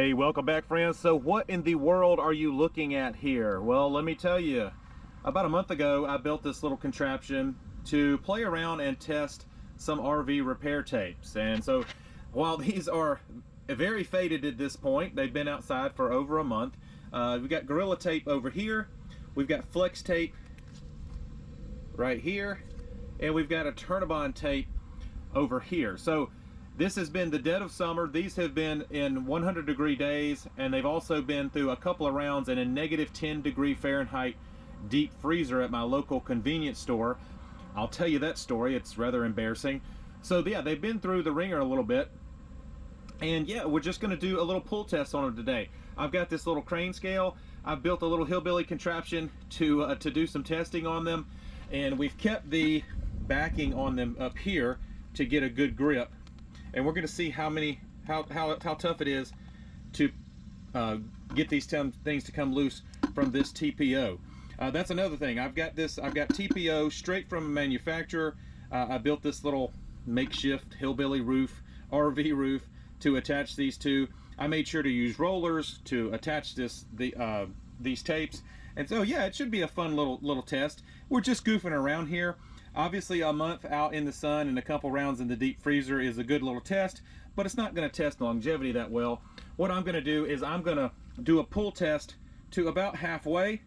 Hey, welcome back, friends. So what in the world are you looking at here? Well, let me tell you. About a month ago, I built this little contraption to play around and test some RV repair tapes. And so while these are very faded at this point, they've been outside for over a month. We've got Gorilla Tape over here. We've got Flex Tape right here. And we've got Eternabond tape over here. So this has been the dead of summer. These have been in 100-degree days, and they've also been through a couple of rounds in a negative 10-degree Fahrenheit deep freezer at my local convenience store. I'll tell you that story. It's rather embarrassing. So yeah, they've been through the ringer a little bit. And yeah, we're just gonna do a little pull test on them today. I've got this little crane scale. I've built a little hillbilly contraption to do some testing on them. And we've kept the backing on them up here to get a good grip. And we're going to see how tough it is to get these things to come loose from this TPO. That's another thing. I've got TPO straight from a manufacturer. I built this little makeshift hillbilly roof, RV roof, to attach these to. I made sure to use rollers to attach these tapes. And so yeah, it should be a fun little test. We're just goofing around here. Obviously, a month out in the sun and a couple rounds in the deep freezer is a good little test, but it's not going to test longevity that well. What I'm going to do is I'm going to do a pull test to about halfway,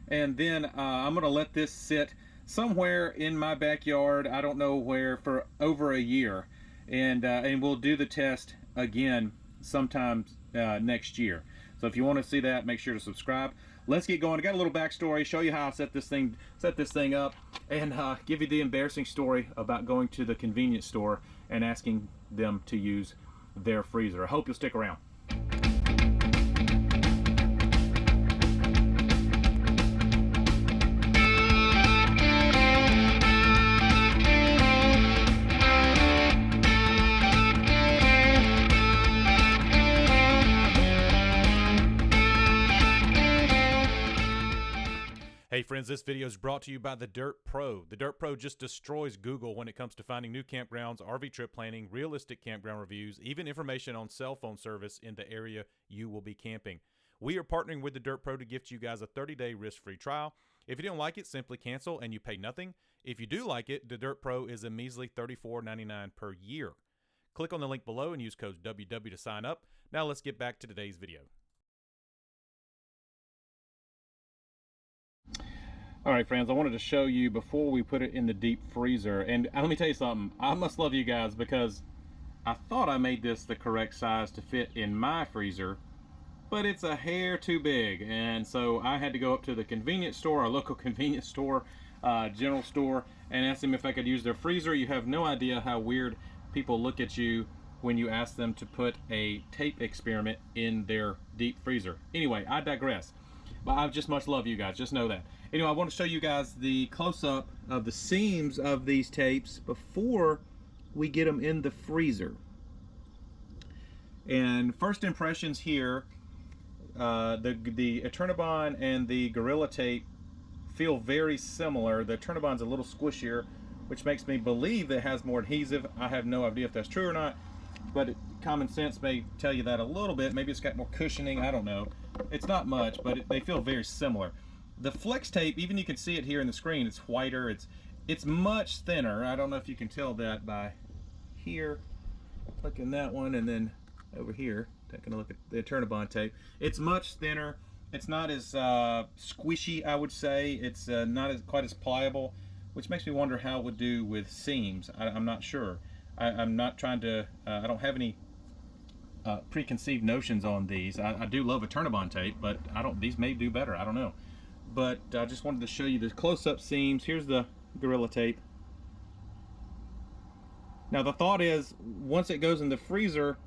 and then I'm going to let this sit somewhere in my backyard, I don't know where, for over a year, and we'll do the test again sometime next year. So if you want to see that, make sure to subscribe. Let's get going. I got a little backstory, show you how I set this thing up, and give you the embarrassing story about going to the convenience store and asking them to use their freezer. I hope you'll stick around. Hey friends, this video is brought to you by the Dirt Pro. The Dirt Pro just destroys Google when it comes to finding new campgrounds, RV trip planning, realistic campground reviews, even information on cell phone service in the area you will be camping. We are partnering with the Dirt Pro to gift you guys a 30-day risk-free trial. If you don't like it, simply cancel and you pay nothing. If you do like it, the Dirt Pro is a measly $34.99 per year. Click on the link below and use code WW to sign up. Now let's get back to today's video. All right, friends, I wanted to show you before we put it in the deep freezer. And let me tell you something, I must love you guys, because I thought I made this the correct size to fit in my freezer, but it's a hair too big. And so I had to go up to the convenience store, our local convenience store, general store, and ask them if I could use their freezer. You have no idea how weird people look at you when you ask them to put a tape experiment in their deep freezer. Anyway, I digress. But I just much love you guys, just know that. Anyway, I want to show you guys the close-up of the seams of these tapes before we get them in the freezer. And first impressions here, the Eternabond and the Gorilla Tape feel very similar. The Eternabond's a little squishier, which makes me believe that it has more adhesive. I have no idea if that's true or not, but common sense may tell you that a little bit. Maybe it's got more cushioning, I don't know. It's not much, but they feel very similar. The Flex Tape, even you can see it here in the screen, it's whiter, it's much thinner. I don't know if you can tell that by here, clicking that one, and then over here, taking a look at the Eternabond tape. It's much thinner. It's not as squishy, I would say. It's not quite as pliable, which makes me wonder how it would do with seams. I'm not sure. I'm not trying to, I don't have any preconceived notions on these. I do love Eternabond tape, but these may do better, I don't know. But I just wanted to show you the close-up seams. Here's the Gorilla Tape. Now the thought is, once it goes in the freezer,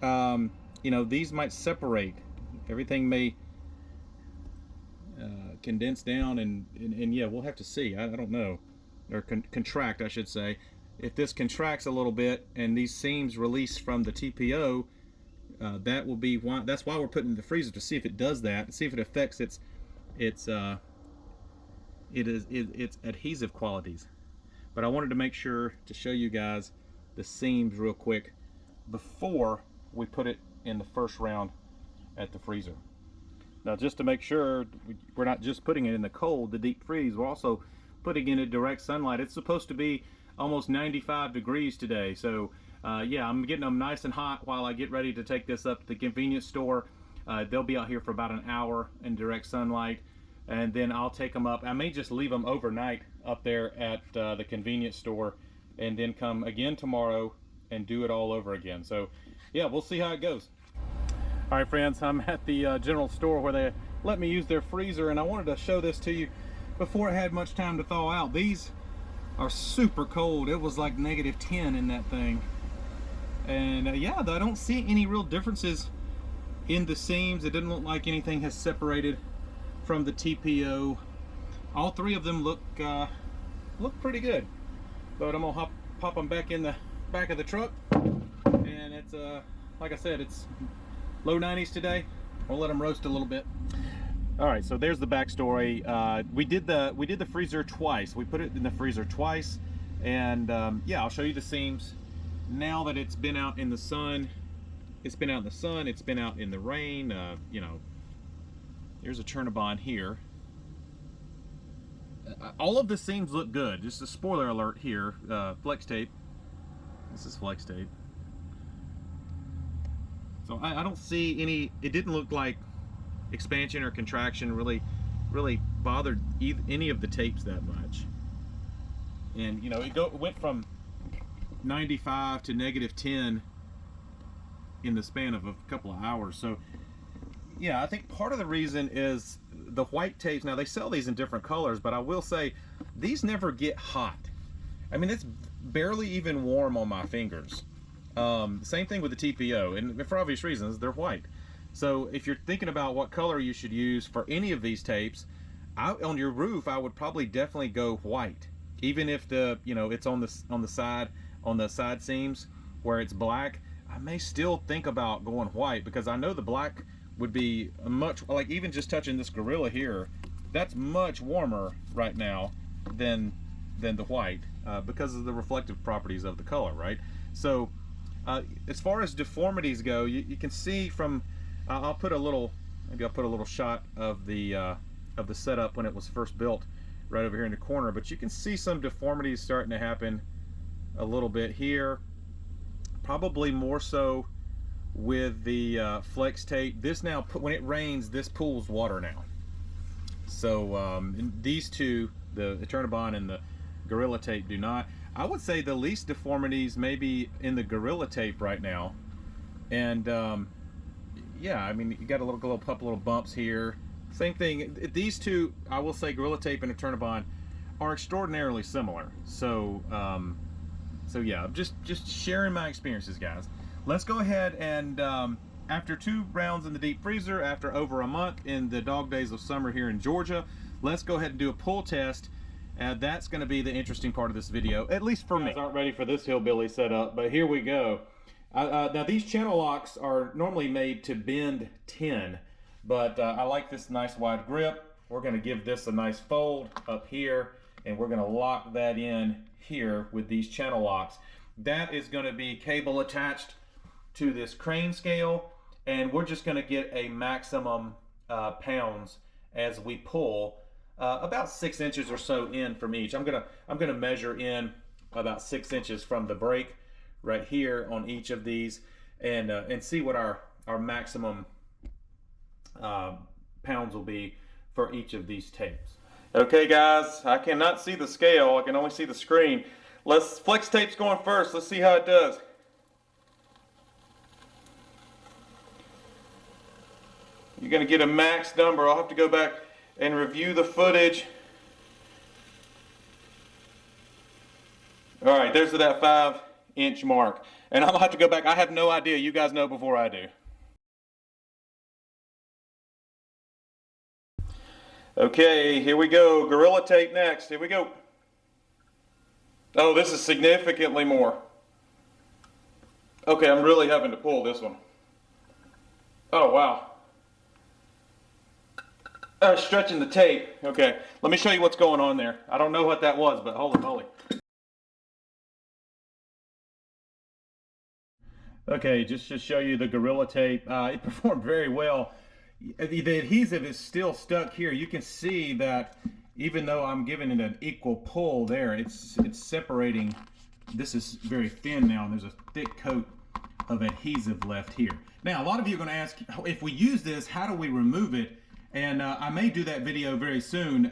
you know, these might separate. Everything may condense down, and yeah, we'll have to see. I don't know, or contract, I should say. If this contracts a little bit and these seams release from the TPO, that will be why. That's why we're putting it in the freezer, to see if it does that, see if it affects its adhesive qualities. But I wanted to make sure to show you guys the seams real quick before we put it in the first round at the freezer. Now, just to make sure we're not just putting it in the cold, the deep freeze, we're also putting it in direct sunlight. It's supposed to be almost 95 degrees today, so yeah, I'm getting them nice and hot while I get ready to take this up to the convenience store. They'll be out here for about an hour in direct sunlight, and then I'll take them up. I may just leave them overnight up there at the convenience store, and then come again tomorrow and do it all over again. So yeah, we'll see how it goes. All right, friends, I'm at the general store where they let me use their freezer, and I wanted to show this to you before it had much time to thaw out. These are super cold. It was like -10 in that thing. And yeah, I don't see any real differences in the seams. It didn't look like anything has separated from the TPO. All three of them look pretty good. But I'm gonna pop them back in the back of the truck, and it's like I said, it's low 90s today. We'll let them roast a little bit. All right, so there's the backstory. We did the freezer twice. We put it in the freezer twice, and yeah, I'll show you the seams now that it's been out in the sun. It's been out in the sun. It's been out in the rain. You know, there's a Eternabond here. All of the seams look good. Just a spoiler alert here. Flex tape. This is flex tape. So I don't see any. It didn't look like expansion or contraction really bothered any of the tapes that much. And you know, it went from 95 to -10 in the span of a couple of hours. So yeah, I think part of the reason is the white tapes. Now they sell these in different colors, but I will say these never get hot. I mean, it's barely even warm on my fingers. Same thing with the TPO, and for obvious reasons, they're white. So if you're thinking about what color you should use for any of these tapes, on your roof, I would probably definitely go white. Even if it's on the side seams where it's black, I may still think about going white, because I know the black would be much, like even just touching this Gorilla here, that's much warmer right now than the white, because of the reflective properties of the color, right? So as far as deformities go, you can see from, maybe I'll put a little shot of the setup when it was first built right over here in the corner, but you can see some deformities starting to happen a little bit here, probably more so with the flex tape. This now, when it rains, this pools water now. So these two, the Eternabond and the Gorilla tape, do not. I would say the least deformities maybe in the Gorilla tape right now. And yeah, I mean, you got a couple little bumps here. Same thing. These two, I will say, Gorilla tape and Eternabond are extraordinarily similar. So so yeah, just sharing my experiences, guys. Let's go ahead and after 2 rounds in the deep freezer, after over a month in the dog days of summer here in Georgia, let's go ahead and do a pull test. That's going to be the interesting part of this video, at least for me. You guys aren't ready for this hillbilly setup, but here we go. Now these channel locks are normally made to bend 10, but I like this nice wide grip. We're going to give this a nice fold up here, and we're going to lock that in here with these channel locks. That is going to be cable attached to this crane scale, and we're just going to get a maximum pounds as we pull. About 6 inches or so in from each. I'm gonna measure in about 6 inches from the break right here on each of these, and see what our maximum pounds will be for each of these tapes. Okay, guys, I cannot see the scale. I can only see the screen. Flex tape's going first. Let's see how it does. You're gonna get a max number. I'll have to go back and review the footage. All right, there's that 5-inch mark. And I'll have to go back. I have no idea. You guys know before I do. Okay, here we go. Gorilla tape next. Here we go. Oh, this is significantly more. Okay, I'm really having to pull this one. Oh, wow. Stretching the tape. Okay, let me show you what's going on there. I don't know what that was, but holy moly. Okay, just to show you the Gorilla Tape, it performed very well. The adhesive is still stuck here. You can see that even though I'm giving it an equal pull there, it's separating. This is very thin now, and there's a thick coat of adhesive left here. Now, a lot of you are going to ask, if we use this, how do we remove it? And I may do that video very soon.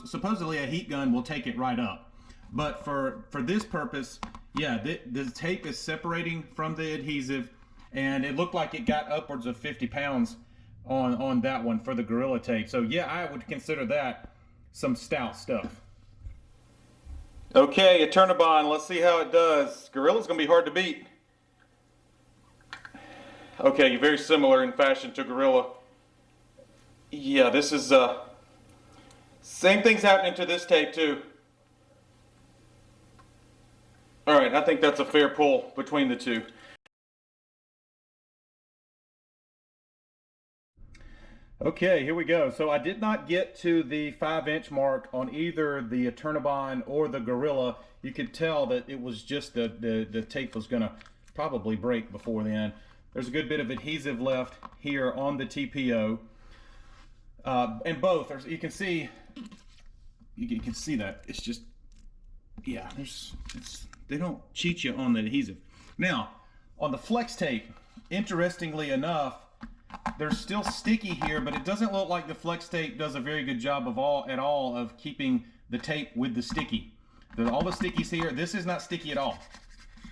Supposedly a heat gun will take it right up. But for this purpose, yeah, the tape is separating from the adhesive, and it looked like it got upwards of 50 pounds on that one for the Gorilla Tape. So yeah, I would consider that some stout stuff. Okay, Eternabond, let's see how it does. Gorilla's gonna be hard to beat. Okay, you're very similar in fashion to Gorilla. Yeah, this is same thing's happening to this tape too. All right, I think that's a fair pull between the two. Okay, here we go. So I did not get to the 5-inch mark on either the Eternabond or the Gorilla. You could tell that it was just the tape was gonna probably break before then. There's a good bit of adhesive left here on the TPO. And both, you can see that it's just, yeah, they don't cheat you on the adhesive. Now, on the flex tape, interestingly enough, they're still sticky here, but it doesn't look like the flex tape does a very good job at all of keeping the tape with the sticky. All the stickies here, this is not sticky at all.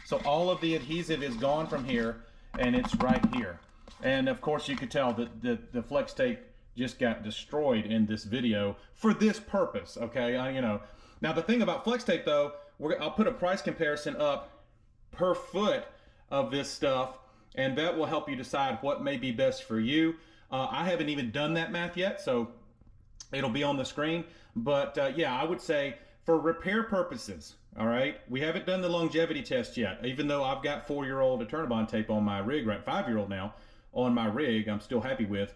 So all of the adhesive is gone from here, and it's right here. And of course you could tell that the flex tape just got destroyed in this video for this purpose, okay? You know. Now the thing about flex tape though, I'll put a price comparison up per foot of this stuff, and that will help you decide what may be best for you. I haven't even done that math yet, so it'll be on the screen. But yeah, I would say for repair purposes, all right, we haven't done the longevity test yet, even though I've got 4-year-old Eternabond tape on my rig, right, 5-year-old now on my rig, I'm still happy with.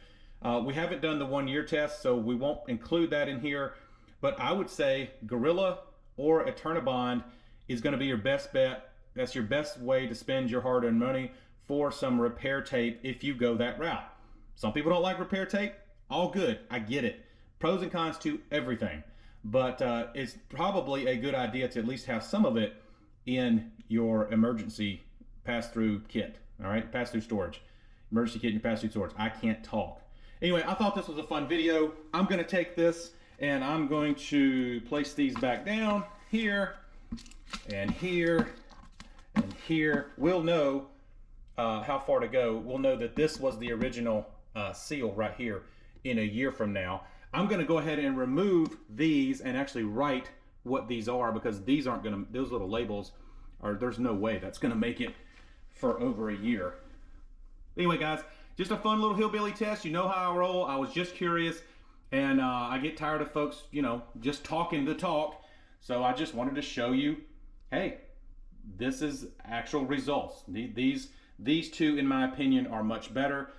We haven't done the 1-year test, so we won't include that in here. But I would say Gorilla or Eternabond is going to be your best bet. That's your best way to spend your hard-earned money for some repair tape if you go that route. Some people don't like repair tape. All good. I get it. Pros and cons to everything. But it's probably a good idea to at least have some of it in your emergency pass-through kit. All right? Pass-through storage. Emergency kit and your pass-through storage. I can't talk. Anyway, I thought this was a fun video. I'm going to take this and I'm going to place these back down here and here and here. We'll know how far to go. We'll know that this was the original seal right here in a year from now. I'm going to go ahead and remove these and actually write what these are, because these aren't going to, those little labels are, there's no way that's going to make it for over a year. Anyway, guys, just a fun little hillbilly test. You know how I roll. I was just curious, and I get tired of folks, you know, just talking the talk. So I just wanted to show you, hey, this is actual results. These two, in my opinion, are much better.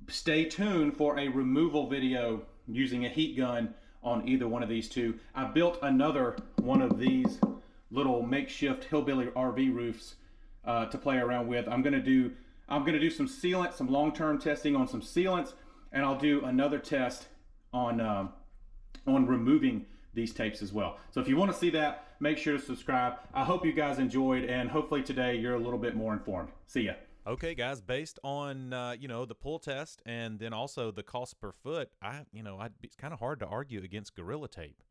Stay tuned for a removal video using a heat gun on either one of these two. I built another one of these little makeshift hillbilly RV roofs to play around with. I'm gonna do some sealant, some long-term testing on some sealants, and I'll do another test on removing these tapes as well. So if you want to see that, make sure to subscribe. I hope you guys enjoyed, and hopefully today you're a little bit more informed. See ya. Okay, guys, based on, you know, the pull test and then also the cost per foot, it's kind of hard to argue against Gorilla Tape.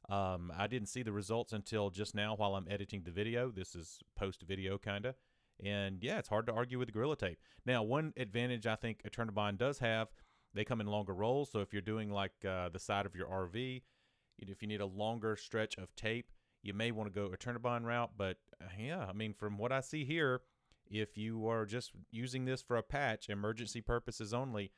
I didn't see the results until just now while I'm editing the video. This is post-video kind of. And yeah, it's hard to argue with Gorilla Tape. Now, one advantage I think Eternabond does have, they come in longer rolls. So if you're doing like the side of your RV, if you need a longer stretch of tape, you may want to go Eternabond route. But yeah, I mean, from what I see here, if you are just using this for a patch, emergency purposes only,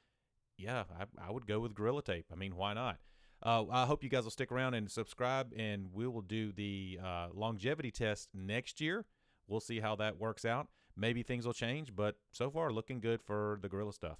yeah, I would go with Gorilla Tape. I mean, why not? I hope you guys will stick around and subscribe, and we will do the longevity test next year. We'll see how that works out. Maybe things will change, but so far looking good for the Gorilla stuff.